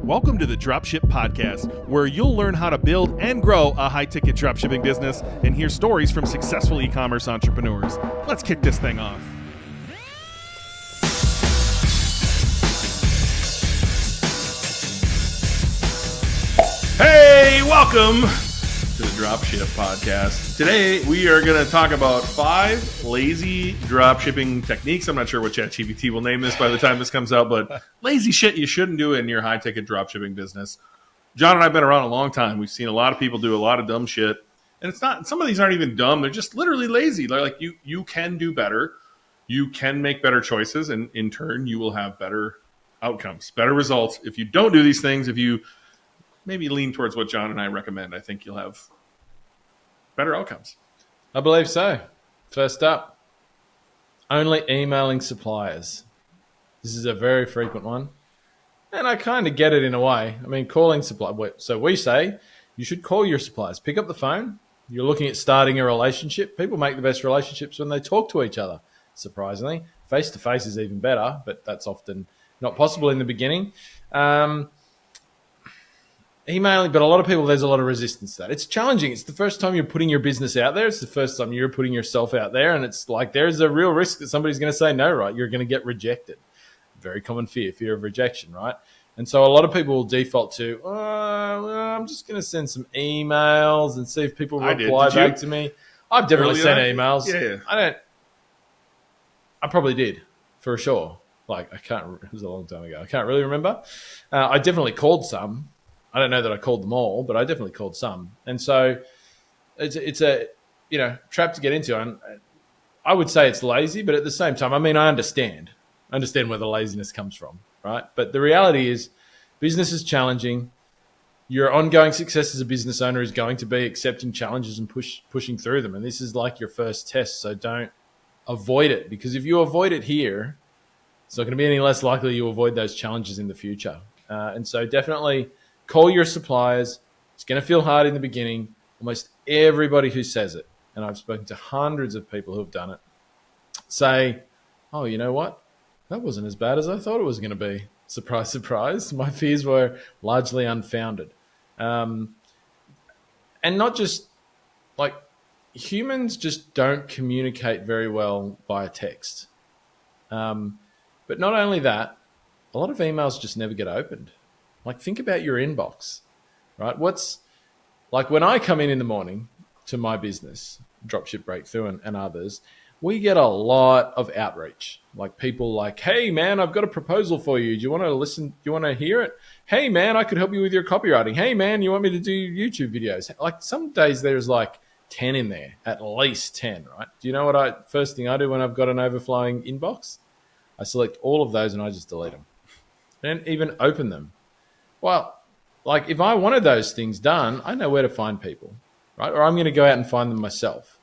Welcome to the Dropship Podcast, where you'll learn how to build and grow a high-ticket dropshipping business and hear stories from successful e-commerce entrepreneurs. Let's kick this thing off. Hey, welcome to the Dropship Podcast. Today, we are going to talk about 5 lazy dropshipping techniques. I'm not sure what ChatGPT will name this by the time this comes out, but lazy shit you shouldn't do in your high-ticket dropshipping business. John and I have been around a long time. We've seen a lot of people do a lot of dumb shit. And it's not, some of these aren't even dumb. They're just literally lazy. They're like, you can do better. You can make better choices. And in turn, you will have better outcomes, better results. If you don't do these things, if you maybe lean towards what John and I recommend, I think you'll have better outcomes. I believe so. First up, only emailing suppliers. This is a very frequent one. And I kind of get it in a way. I mean, calling suppliers. So we say you should call your suppliers. Pick up the phone. You're looking at starting a relationship. People make the best relationships when they talk to each other, surprisingly. Face-to-face is even better, but that's often not possible in the beginning. Emailing, but a lot of people, there's a lot of resistance to that. It's challenging. It's the first time you're putting your business out there. It's the first time you're putting yourself out there. And it's like there's a real risk that somebody's going to say no, right? You're going to get rejected. Very common fear of rejection, right? And so a lot of people will default to, I'm just going to send some emails and see if people reply back to me. I've definitely sent emails. Yeah. I probably did, for sure. Like, it was a long time ago. I can't really remember. I definitely called some. I don't know that I called them all, but I definitely called some. And so it's a trap to get into. And I would say it's lazy, but at the same time, I mean, I understand where the laziness comes from, right? But the reality is business is challenging. Your ongoing success as a business owner is going to be accepting challenges and pushing through them. And this is like your first test, so don't avoid it. Because if you avoid it here, it's not going to be any less likely you avoid those challenges in the future. And so definitely call your suppliers. It's going to feel hard in the beginning. Almost everybody who says it, and I've spoken to hundreds of people who have done it, say, oh, you know what? That wasn't as bad as I thought it was going to be. Surprise, surprise. My fears were largely unfounded. And not just like humans just don't communicate very well via text. But not only that, a lot of emails just never get opened. Like, think about your inbox, right? What's like when I come in the morning to my business, Dropship Breakthru and others, we get a lot of outreach. Like people like, hey, man, I've got a proposal for you. Do you want to listen? Do you want to hear it? Hey, man, I could help you with your copywriting. Hey, man, you want me to do YouTube videos? Like some days there's like 10 in there, at least 10, right? Do you know what first thing I do when I've got an overflowing inbox? I select all of those and I just delete them. I don't even open them. Well, like if I wanted those things done, I know where to find people, right? Or I'm going to go out and find them myself.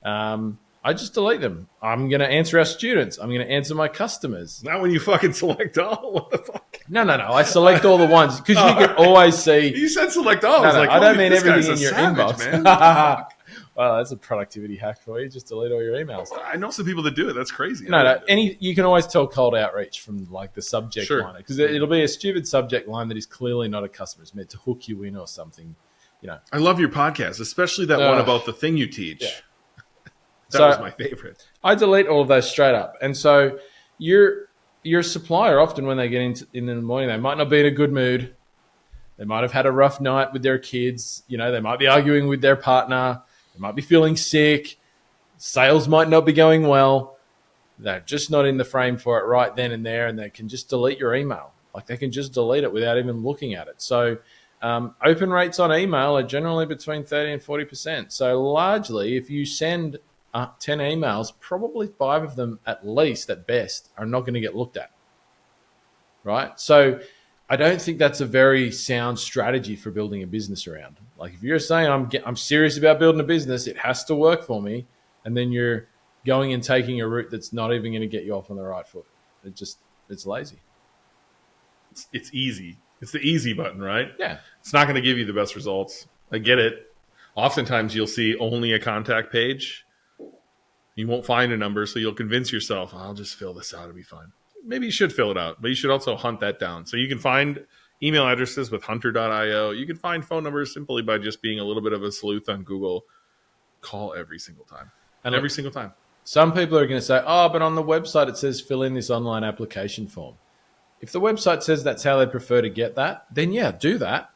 I just delete them. I'm going to answer our students. I'm going to answer my customers. Not when you fucking select all. What the fuck? No. I select all the ones because you can always see. You said select all. No, like, I don't mean everything in your savage, inbox. Man. Well, that's a productivity hack for you. Just delete all your emails. I know some people that do it. That's crazy. No. You can always tell cold outreach from like the subject line because it'll be a stupid subject line that is clearly not a customer. It's meant to hook you in or something. I love your podcast, especially that one about the thing you teach. Yeah. That was my favorite. I delete all of those straight up. And so your supplier, often when they get in the morning, they might not be in a good mood. They might have had a rough night with their kids. They might be arguing with their partner. They might be feeling sick. Sales might not be going well. They're just not in the frame for it right then and there, and they can just delete your email. Like they can just delete it without even looking at it. So open rates on email are generally between 30 and 40%. So largely, if you send 10 emails, probably 5 of them at least, at best, are not going to get looked at, right? So I don't think that's a very sound strategy for building a business around. Like if you're saying I'm serious about building a business, it has to work for me, and then you're going and taking a route that's not even going to get you off on the right foot. It's lazy. It's easy. It's the easy button, right? Yeah. It's not going to give you the best results. I get it. Oftentimes you'll see only a contact page. You won't find a number, so you'll convince yourself, I'll just fill this out. It'll be fine. Maybe you should fill it out, but you should also hunt that down. So you can find email addresses with hunter.io. You can find phone numbers simply by just being a little bit of a sleuth on Google. Call every single time. And every single time. Some people are going to say, oh, but on the website it says fill in this online application form. If the website says that's how they prefer to get that, then yeah, do that.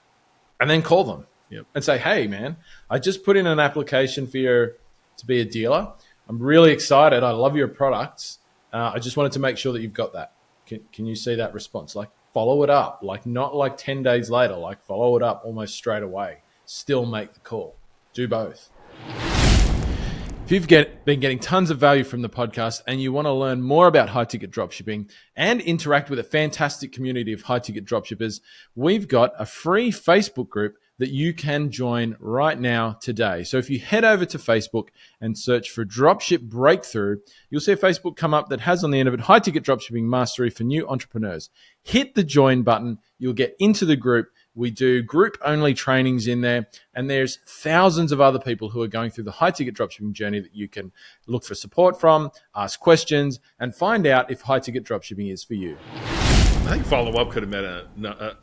And then call them and say, hey, man, I just put in an application for you to be a dealer. I'm really excited. I love your products. I just wanted to make sure that you've got that. Can you see that response? Like, follow it up. Like, not like 10 days later. Like, follow it up almost straight away. Still make the call. Do both. If you've been getting tons of value from the podcast and you want to learn more about high-ticket dropshipping and interact with a fantastic community of high-ticket dropshippers, we've got a free Facebook group that you can join right now today. So if you head over to Facebook and search for Dropship Breakthru, you'll see a Facebook come up that has on the end of it high-ticket dropshipping mastery for new entrepreneurs. Hit the join button. You'll get into the group. We do group-only trainings in there, and there's thousands of other people who are going through the high-ticket dropshipping journey that you can look for support from, ask questions, and find out if high-ticket dropshipping is for you. I think follow-up could have been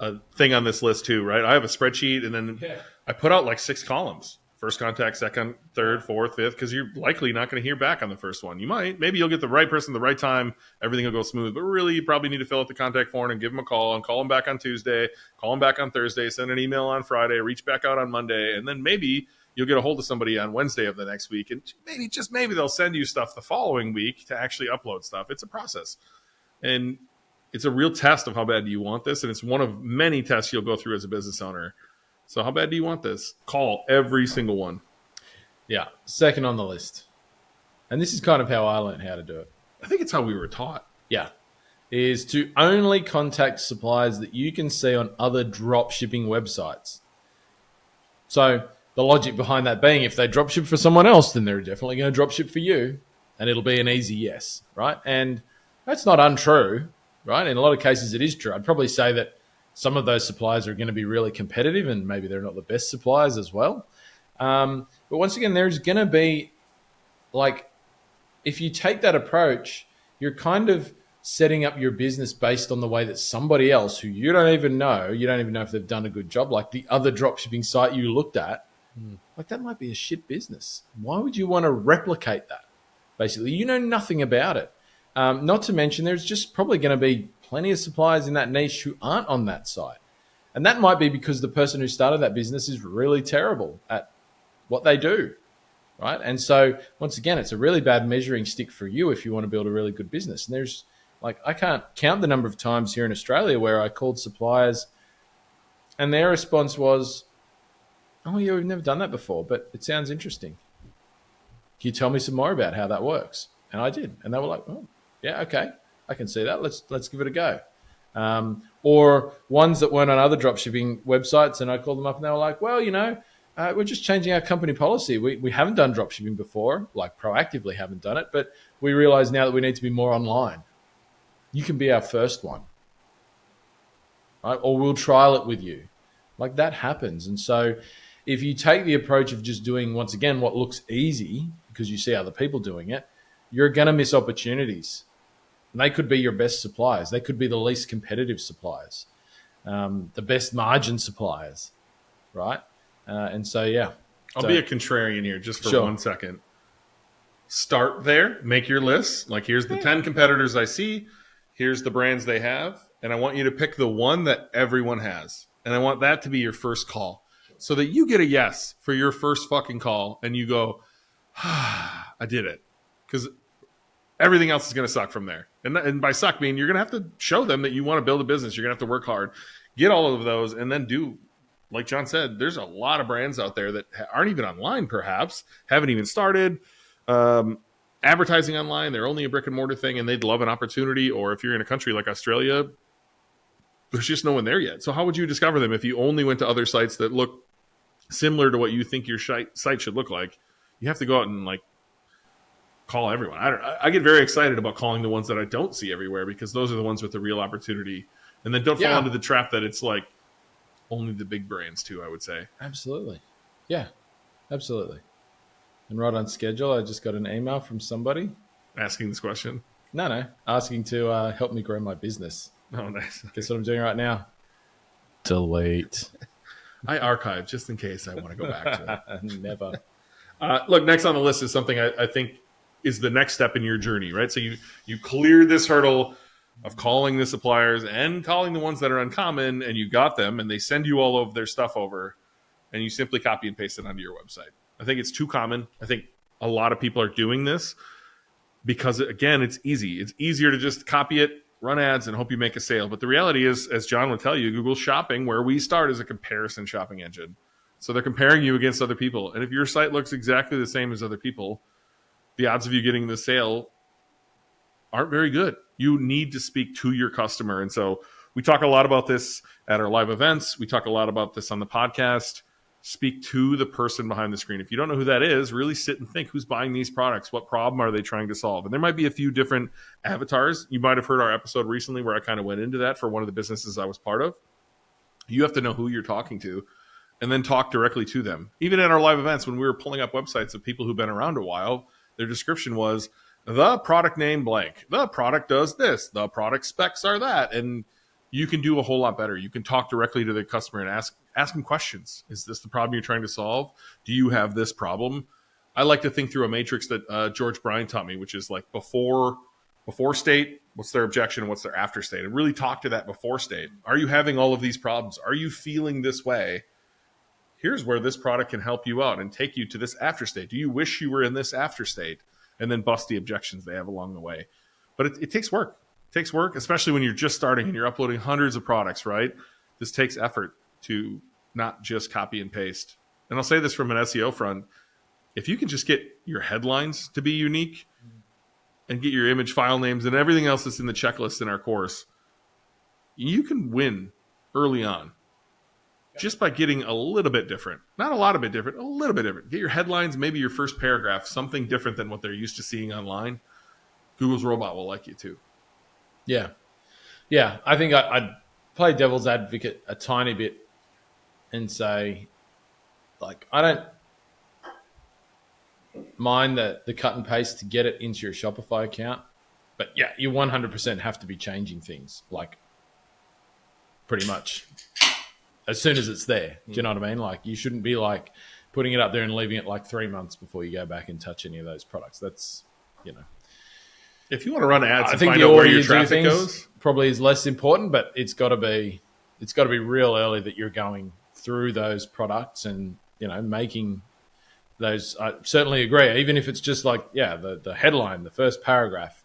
a thing on this list too, right? I have a spreadsheet, and then I put out like 6 columns. First contact, second, third, fourth, fifth, because you're likely not going to hear back on the first one. You might. Maybe you'll get the right person at the right time. Everything will go smooth. But really, you probably need to fill out the contact form and give them a call and call them back on Tuesday, call them back on Thursday, send an email on Friday, reach back out on Monday, and then maybe you'll get a hold of somebody on Wednesday of the next week. And maybe they'll send you stuff the following week to actually upload stuff. It's a process. And it's a real test of how bad do you want this. And it's one of many tests you'll go through as a business owner. So how bad do you want this? Call every single one. Yeah, second on the list. And this is kind of how I learned how to do it. I think it's how we were taught. Yeah. Is to only contact suppliers that you can see on other drop shipping websites. So the logic behind that being if they drop ship for someone else, then they're definitely going to drop ship for you. And it'll be an easy yes, right? And that's not untrue, right? In a lot of cases, it is true. I'd probably say that some of those suppliers are going to be really competitive and maybe they're not the best suppliers as well. But once again, there's going to be, like, if you take that approach, you're kind of setting up your business based on the way that somebody else who you don't even know if they've done a good job, like the other dropshipping site you looked at, like that might be a shit business. Why would you want to replicate that? Basically, you know nothing about it. Not to mention there's just probably going to be plenty of suppliers in that niche who aren't on that site. And that might be because the person who started that business is really terrible at what they do, right? And so once again, it's a really bad measuring stick for you if you want to build a really good business. And there's, like, I can't count the number of times here in Australia where I called suppliers and their response was, oh yeah, we've never done that before, but it sounds interesting. Can you tell me some more about how that works? And I did. And they were like, oh, yeah, okay, I can see that. Let's give it a go. Or ones that weren't on other dropshipping websites, and I called them up and they were like, well, we're just changing our company policy. We haven't done dropshipping before, like proactively haven't done it, but we realize now that we need to be more online. You can be our first one, right? Or we'll trial it with you. Like that happens. And so if you take the approach of just doing, once again, what looks easy because you see other people doing it, you're going to miss opportunities. And they could be your best suppliers. They could be the least competitive suppliers, the best margin suppliers, right? And so, yeah. I'll be a contrarian here just for 1 second. Start there. Make your list. Like, here's the 10 competitors I see. Here's the brands they have. And I want you to pick the one that everyone has. And I want that to be your first call so that you get a yes for your first fucking call. And you go, I did it. Because everything else is going to suck from there. And by suck, mean you're going to have to show them that you want to build a business. You're going to have to work hard, get all of those, and then do, like John said, there's a lot of brands out there that aren't even online, perhaps, haven't even started advertising online. They're only a brick and mortar thing, and they'd love an opportunity. Or if you're in a country like Australia, there's just no one there yet. So how would you discover them if you only went to other sites that look similar to what you think your site should look like? You have to go out and, like, call everyone. I get very excited about calling the ones that I don't see everywhere because those are the ones with the real opportunity. And then don't fall into the trap that it's like only the big brands too, I would say. Absolutely. Yeah, absolutely. And right on schedule, I just got an email from somebody. Asking this question? No. Asking to help me grow my business. Oh, nice. Guess what I'm doing right now? Delete. I archive just in case I want to go back to it. Never. Look, next on the list is something I think is the next step in your journey, right? So you cleared this hurdle of calling the suppliers and calling the ones that are uncommon, and you got them, and they send you all of their stuff over, and you simply copy and paste it onto your website. I think it's too common. I think a lot of people are doing this because, again, it's easy. It's easier to just copy it, run ads, and hope you make a sale. But the reality is, as John would tell you, Google Shopping, where we start, is a comparison shopping engine. So they're comparing you against other people. And if your site looks exactly the same as other people, the odds of you getting the sale aren't very good. You need to speak to your customer. And so we talk a lot about this at our live events. We talk a lot about this on the podcast. Speak to the person behind the screen. If you don't know who that is, really sit and think, who's buying these products? What problem are they trying to solve? And there might be a few different avatars. You might have heard our episode recently where I kind of went into that for one of the businesses I was part of. You have to know who you're talking to and then talk directly to them. Even at our live events, when we were pulling up websites of people who've been around a while, their description was, the product name blank, the product does this, the product specs are that. And you can do a whole lot better. You can talk directly to the customer and ask them questions. Is this the problem you're trying to solve? Do you have this problem? I like to think through a matrix that George Bryan taught me, which is like before state, what's their objection, and what's their after state, and really talk to that before state. Are you having all of these problems? Are you feeling this way? Here's where this product can help you out and take you to this after state. Do you wish you were in this after state? And then bust the objections they have along the way. But it takes work. It takes work, especially when you're just starting and you're uploading hundreds of products, right? This takes effort to not just copy and paste. And I'll say this from an SEO front. If you can just get your headlines to be unique and get your image file names and everything else that's in the checklist in our course, you can win early on. Just by getting a little bit different. Not a lot of bit different, a little bit different. Get your headlines, maybe your first paragraph, something different than what they're used to seeing online. Google's robot will like you too. Yeah. Yeah, I think I'd play devil's advocate a tiny bit and say, like, I don't mind the cut and paste to get it into your Shopify account. But yeah, you 100% have to be changing things, like, pretty much as soon as it's there. Do you know what I mean? Like, you shouldn't be like putting it up there and leaving it like 3 months before you go back and touch any of those products. That's, if you want to run ads, I and think find the out where order your you do traffic things goes, probably is less important, but it's got to be real early that you're going through those products and making those. I certainly agree, even if it's just like the headline, the first paragraph.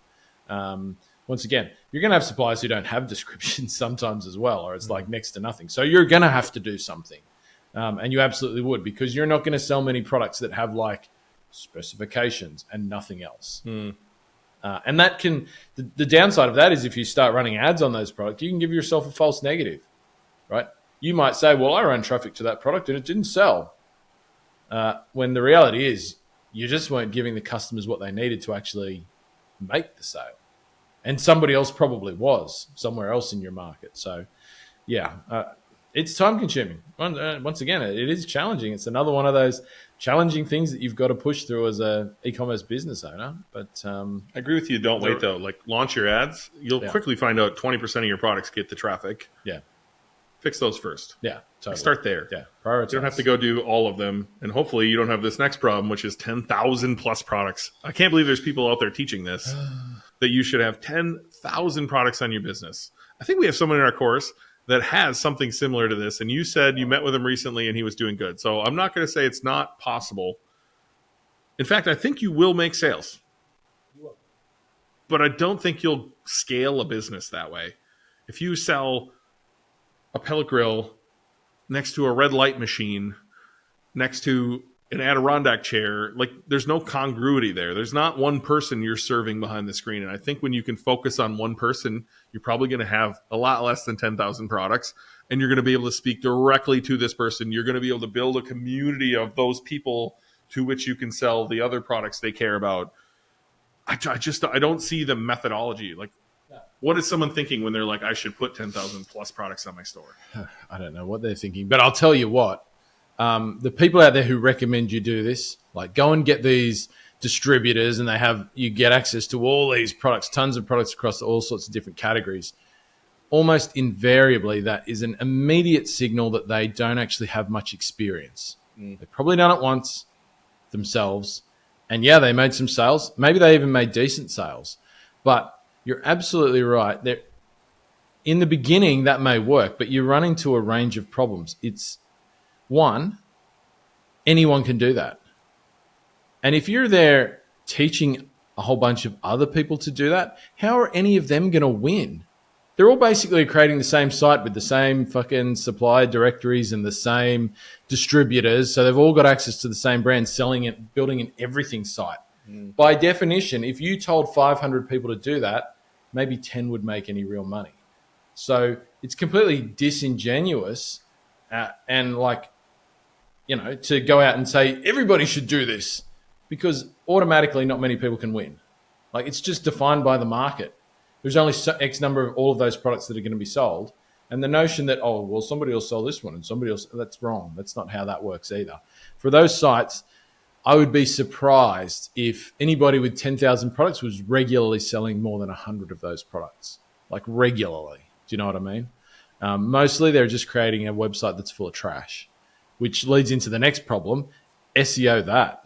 Once again, you're going to have suppliers who don't have descriptions sometimes as well, or it's like next to nothing. So you're going to have to do something. And you absolutely would, because you're not going to sell many products that have like specifications and nothing else. And that can, the downside of that is if you start running ads on those products, you can give yourself a false negative, right? You might say, well, I ran traffic to that product and it didn't sell. When the reality is you just weren't giving the customers what they needed to actually make the sale. And somebody else probably was somewhere else in your market. So, it's time consuming. Once again, it is challenging. It's another one of those challenging things that you've got to push through as a e-commerce business owner. But I agree with you. Don't wait though. Like, launch your ads. You'll quickly find out 20% of your products get the traffic. Yeah. Fix those first. Yeah. Totally. Start there. Yeah. Prioritize. You don't have to go do all of them. And hopefully you don't have this next problem, which is 10,000 plus products. I can't believe there's people out there teaching this, that you should have 10,000 products on your business. I think we have someone in our course that has something similar to this. And you said you met with him recently and he was doing good. So I'm not going to say it's not possible. In fact, I think you will make sales. But I don't think you'll scale a business that way. If you sell a pellet grill next to a red light machine, next to an Adirondack chair, like, there's no congruity there. There's not one person you're serving behind the screen. And I think when you can focus on one person, you're probably going to have a lot less than 10,000 products, and you're going to be able to speak directly to this person. You're going to be able to build a community of those people to which you can sell the other products they care about. I don't see the methodology. Like, what is someone thinking when they're like, I should put 10,000 plus products on my store? I don't know what they're thinking, but I'll tell you what. The people out there who recommend you do this, like, go and get these distributors and you get access to all these products, tons of products across all sorts of different categories. almost invariably that is an immediate signal that they don't actually have much experience. They've probably done it once themselves, and yeah, they made some sales. Maybe they even made decent sales. But you're absolutely right. In the beginning, that may work, but you run into a range of problems. It's one, anyone can do that. And if you're there teaching a whole bunch of other people to do that, how are any of them going to win? They're all basically creating the same site with the same fucking supplier directories and the same distributors. So they've all got access to the same brand, selling it, building an everything site. By definition, if you told 500 people to do that, maybe 10 would make any real money. So it's completely disingenuous and to go out and say everybody should do this, because automatically not many people can win. Like, it's just defined by the market. There's only X number of all of those products that are going to be sold. And the notion that, oh, well, somebody will sell this one and somebody else, that's wrong. That's not how that works either. For those sites, I would be surprised if anybody with 10,000 products was regularly selling more than 100 of those products, like regularly. Do you know what I mean? Mostly they're just creating a website that's full of trash, which leads into the next problem, SEO that.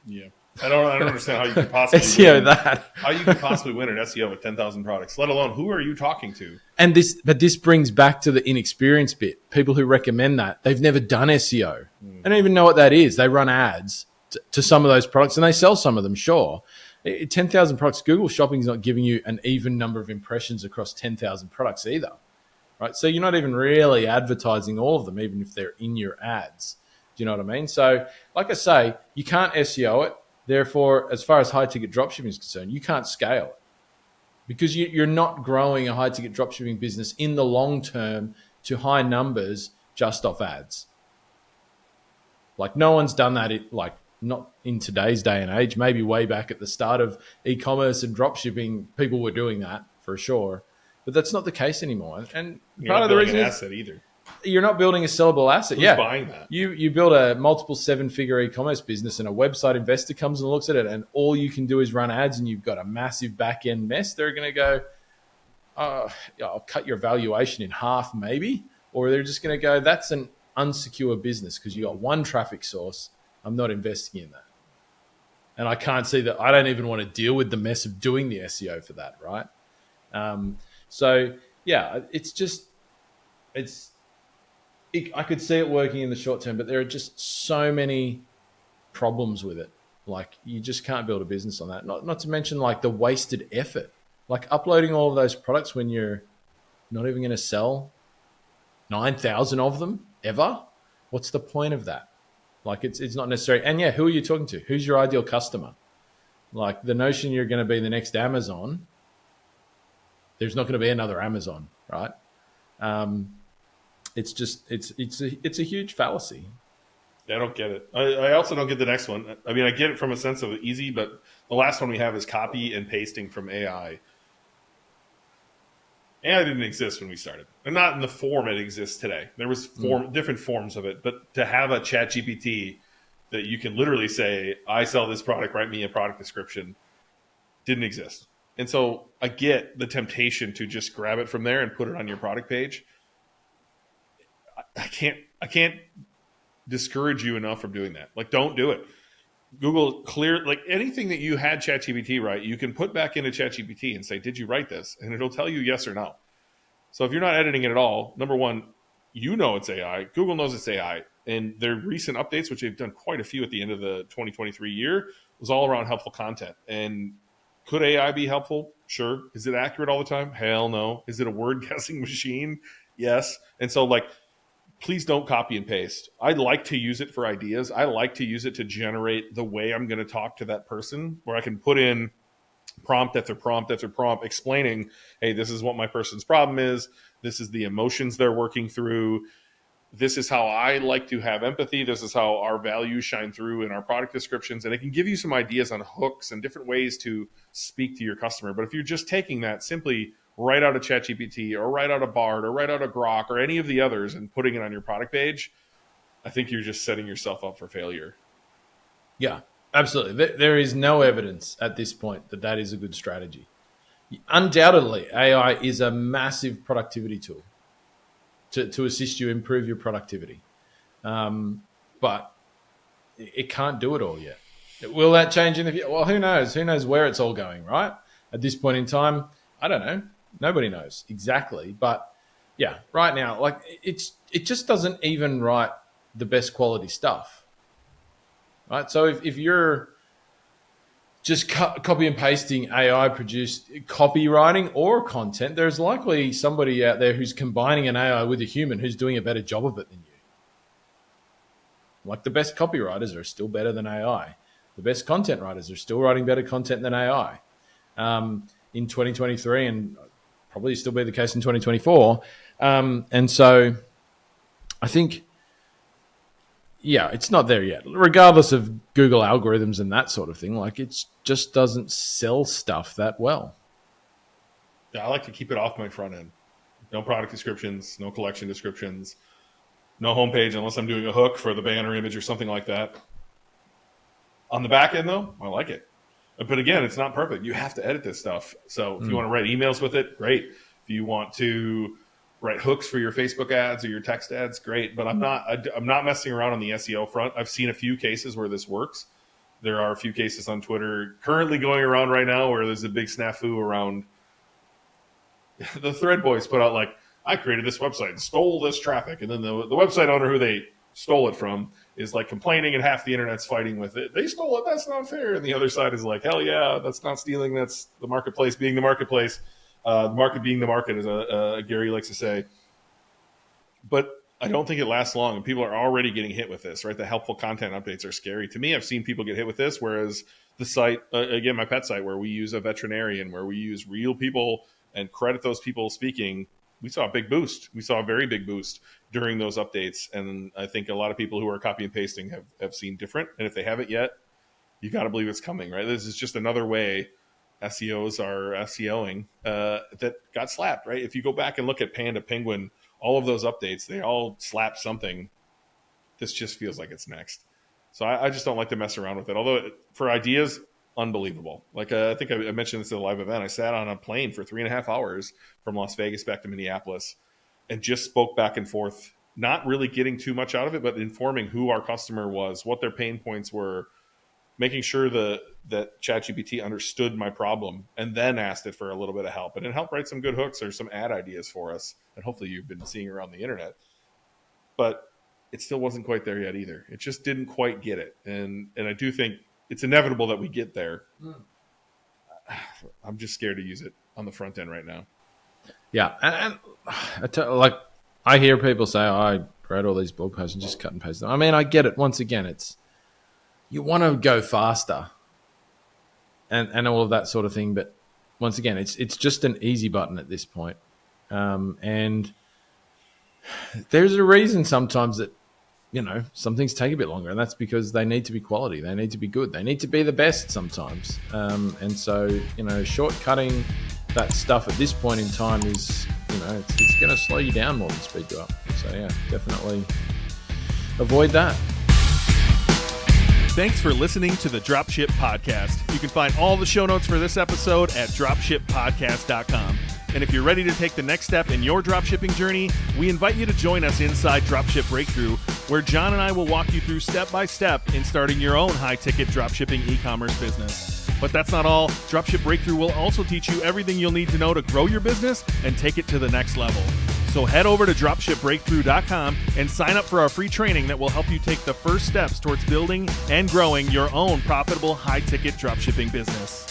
Yeah. I don't understand how you could possibly SEO win. that. How you could possibly win an SEO with 10,000 products, let alone who are you talking to? And this brings back to the inexperience bit. People who recommend that, they've never done SEO. They don't even know what that is. They run ads to some of those products and they sell some of them, sure. 10,000 products, Google Shopping is not giving you an even number of impressions across 10,000 products either, right? So you're not even really advertising all of them, even if they're in your ads. Do you know what I mean? So like I say, you can't SEO it. Therefore, as far as high-ticket dropshipping is concerned, you can't scale it because you're not growing a high-ticket dropshipping business in the long term to high numbers just off ads. Like, no one's done that, not in today's day and age. Maybe way back at the start of e-commerce and dropshipping, people were doing that for sure. But that's not the case anymore. And You're part of the reason an asset either. You're not building a sellable asset. Who's buying that? You build a multiple seven-figure e-commerce business and a website investor comes and looks at it and all you can do is run ads and you've got a massive back-end mess. They're going to go, I'll cut your valuation in half maybe. Or they're just going to go, that's an unsecure business because you got one traffic source. I'm not investing in that. And I can't see that. I don't even want to deal with the mess of doing the SEO for that, right? I could see it working in the short term, but there are just so many problems with it. Like, you just can't build a business on that. Not to mention, like, the wasted effort. Like, uploading all of those products when you're not even going to sell 9,000 of them ever. What's the point of that? Like, it's not necessary. And yeah, who are you talking to? Who's your ideal customer? Like, the notion you're going to be the next Amazon, there's not going to be another Amazon, right? It's a huge fallacy. Yeah, I don't get it. I also don't get the next one. I mean, I get it from a sense of easy, but the last one we have is copy and pasting from AI. AI didn't exist when we started, and not in the form it exists today. There was different forms of it, but to have a chat GPT that you can literally say, I sell this product, write me a product description, didn't exist. And so I get the temptation to just grab it from there and put it on your product page. I can't discourage you enough from doing that. Like, don't do it. Google anything that you had ChatGPT write, you can put back into ChatGPT and say, did you write this? And it'll tell you yes or no. So if you're not editing it at all, number one, you know it's AI. Google knows it's AI. And their recent updates, which they've done quite a few at the end of the 2023 year, was all around helpful content. And could AI be helpful? Sure. Is it accurate all the time? Hell no. Is it a word guessing machine? Yes. And so, please don't copy and paste. I like to use it for ideas. I like to use it to generate the way I'm going to talk to that person, where I can put in prompt after prompt after prompt explaining, hey, this is what my person's problem is. This is the emotions they're working through. This is how I like to have empathy. This is how our values shine through in our product descriptions. And it can give you some ideas on hooks and different ways to speak to your customer. But if you're just taking that simply right out of ChatGPT or right out of Bard or right out of Grok or any of the others and putting it on your product page, I think you're just setting yourself up for failure. Yeah, absolutely. There is no evidence at this point that is a good strategy. Undoubtedly, AI is a massive productivity tool to assist you improve your productivity. But it can't do it all yet. Will that change in the future? Well, who knows? Who knows where it's all going, right? At this point in time, I don't know. Nobody knows exactly. But yeah, right now, like it just doesn't even write the best quality stuff, right? So if you're just copy and pasting AI produced copywriting or content, there's likely somebody out there who's combining an AI with a human who's doing a better job of it than you. Like the best copywriters are still better than AI. The best content writers are still writing better content than AI in 2023, and probably still be the case in 2024. And so I think, yeah, it's not there yet. Regardless of Google algorithms and that sort of thing, like it just doesn't sell stuff that well. Yeah, I like to keep it off my front end. No product descriptions, no collection descriptions, no homepage unless I'm doing a hook for the banner image or something like that. On the back end, though, I like it. But again, it's not perfect. You have to edit this stuff. So if you want to write emails with it, great. If you want to write hooks for your Facebook ads or your text ads, great. But I'm not messing around on the SEO front. I've seen a few cases where this works. There are a few cases on Twitter currently going around right now where there's a big snafu around. The Thread Boys put out like, I created this website and stole this traffic. And then the website owner who they stole it from is like complaining and half the internet's fighting with it. They stole it. That's not fair. And the other side is like, hell yeah, that's not stealing. That's the marketplace being the marketplace. The market being the market, as Gary likes to say. But I don't think it lasts long. And people are already getting hit with this, right? The helpful content updates are scary. To me, I've seen people get hit with this, whereas the site, again, my pet site, where we use a veterinarian, where we use real people and credit those people speaking, we saw a big boost. We saw a very big boost during those updates. And I think a lot of people who are copy and pasting have seen different. And if they haven't yet, you got to believe it's coming, right? This is just another way SEOs are SEOing that got slapped, right? If you go back and look at Panda, Penguin, all of those updates, they all slap something. This just feels like it's next. So I just don't like to mess around with it. Although for ideas, unbelievable. Like I think I mentioned this at a live event. I sat on a plane for 3.5 hours from Las Vegas back to Minneapolis and just spoke back and forth, not really getting too much out of it, but informing who our customer was, what their pain points were, making sure that ChatGPT understood my problem and then asked it for a little bit of help. And it helped write some good hooks or some ad ideas for us. And hopefully you've been seeing around the internet. But it still wasn't quite there yet either. It just didn't quite get it. And I do think it's inevitable that we get there. I'm just scared to use it on the front end right now. Yeah. And I hear people say, oh, I wrote all these blog posts and just cut and paste them. I mean, I get it. Once again, you want to go faster and all of that sort of thing. But once again, it's just an easy button at this point. And there's a reason sometimes that, some things take a bit longer, and that's because they need to be quality. They need to be good. They need to be the best sometimes. And so, shortcutting that stuff at this point in time is, it's going to slow you down more than speed you up. So yeah, definitely avoid that. Thanks for listening to the Dropship Podcast. You can find all the show notes for this episode at dropshippodcast.com. And if you're ready to take the next step in your dropshipping journey, we invite you to join us inside Dropship Breakthru, where John and I will walk you through step by step in starting your own high-ticket dropshipping e-commerce business. But that's not all. Dropship Breakthru will also teach you everything you'll need to know to grow your business and take it to the next level. So head over to dropshipbreakthru.com and sign up for our free training that will help you take the first steps towards building and growing your own profitable high-ticket dropshipping business.